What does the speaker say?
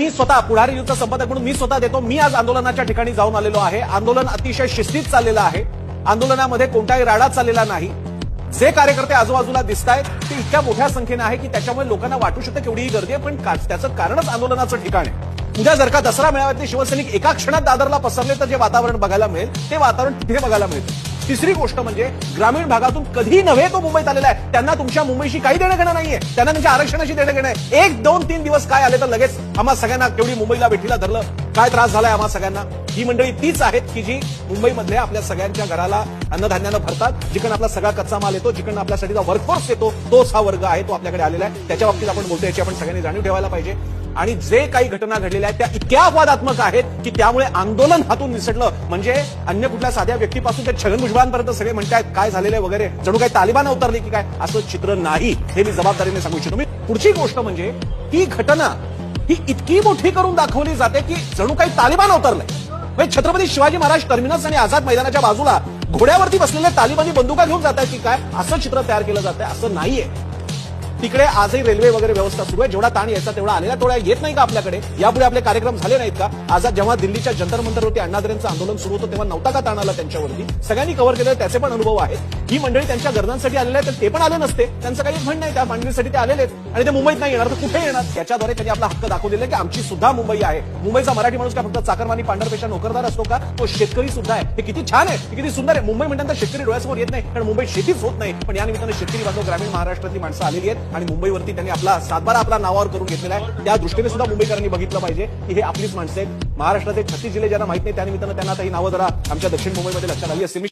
मी स्वतः पुढारी न्यूजचा संपादक म्हणून मी स्वतः देतो. मी आज आंदोलनाच्या ठिकाणी जाऊन आलेलो आहे. आंदोलन अतिशय शिस्तीत चाललेलं आहे. आंदोलनामध्ये कोणताही राडा चाललेला नाही. जे कार्यकर्ते आजूबाजूला दिसत आहेत ते इतक्या मोठ्या संख्येने आहे की त्याच्यामुळे लोकांना वाटू शकतं केवढीही गर्दी आहे, पण त्याचं कारणच आंदोलनाचं ठिकाण आहे. उद्या जर का दसरा मेळाव्यातले शिवसैनिक एका क्षणात दादरला पसरले तर जे वातावरण बघायला मिळेल ते वातावरण तिथे बघायला मिळतं. तिसरी गोष्ट म्हणजे ग्रामीण भागातून कधी नव्हे तो मुंबईत आलेला आहे. त्यांना तुमच्या मुंबईशी काही देणं घेणं नाहीये. त्यांना त्यांच्या आरक्षणाशी देणं घेणं आहे. 1, 2, 3 दिवस काय आले तर लगेच आम्हा सगळ्यांना केवढी मुंबईला भेटीला धरलं, काय त्रास झालाय आम्हा सगळ्यांना. ही मंडळी तीच आहेत की जी मुंबईमधल्या आपल्या सगळ्यांच्या घराला अन्नधान्यानं भरतात. जिकडून आपला सगळा कच्चा माल येतो, जिकडून आपल्यासाठीचा वर्कफोर्स येतो, तोच हा वर्ग आहे, तो आपल्याकडे आलेला आहे. त्याच्या बाबतीत आपण बोलतो, याची आपण सगळ्यांनी जाणीव ठेवायला पाहिजे. आणि जे काही घटना घडलेल्या आहेत त्या इतक्या अपवादात्मक आहेत की त्यामुळे आंदोलन हातून निसटलं. म्हणजे अन्य कुठल्या साध्या व्यक्तीपासून ते छगन भुजबळांपर्यंत सगळे म्हणतायत काय झालेलं आहे वगैरे, जणू काही तालिबान अवतरले की काय, असं चित्र नाही. हे मी जबाबदारीने सांगू इच्छितो. मी पुढची गोष्ट म्हणजे ही घटना ही इतकी मोठी करून दाखवली जाते की जणू काही तालिबान अवतरलंय. म्हणजे छत्रपती शिवाजी महाराज टर्मिनस आणि आझाद मैदानाच्या बाजूला घोड्यावरती बसलेले तालिबानी बंदुका घेऊन जात आहेत की काय, असं चित्र तयार केलं जातंय. असं नाहीये. तिकडे आजही रेल्वे वगैरे व्यवस्था सुरू आहे. जेवढा ताण यायचा तेवढा आलेला तेवढा येत नाही का आपल्याकडे? यापुढे आपले कार्यक्रम झाले नाहीत का? आज जेव्हा दिल्लीच्या जंतर मंतरवरती अण्णाद्रेंचं आंदोलन सुरू होतं तेव्हा नव्हता का ताण आला त्यांच्यावरती? सगळ्यांनी कव्हर केलेले त्याचे पण अनुभव आहेत. ही मंडळी त्यांच्या गरजांसाठी आलेले आहेत तर ते पण आले नसते. त्यांचं काही म्हणणं नाही, त्या मांडणीसाठी ते आलेले आहेत आणि ते मुंबईत नाही येणार तर कुठे येणार? याच्याद्वारे त्यांनी आपला हक्क दाखवलेला की आमची सुद्धा मुंबई आहे. मुंबईचा मराठी माणूस काय फक्त चाकरमानी पांढरपेशा नोकरदार असतो का? तो शेतकरी सुद्धा आहे. हे किती छान आहे, हे किती सुंदर आहे. मुंबई म्हणतात शेतकरी डोळ्यासमोर येत नाही कारण मुंबईत शेतीच होत नाही. पण या निमित्ताने शेतकरी बांधव ग्रामीण महाराष्ट्रातली माणसं आलेली आहेत आणि मुंबईवरती त्यांनी आपला सातबारा आपला नावावर करून घेतलेला आहे. त्या दृष्टीने सुद्धा मुंबईकरांनी बघितलं पाहिजे की हे आपलीच माणसं आहेत. महाराष्ट्राचे 36 जिल्हे ज्यांना माहित नाही त्या निमित्तानं त्यांना आता ही नावं जरा आमच्या दक्षिण मुंबईमध्ये लक्षात आली असतील.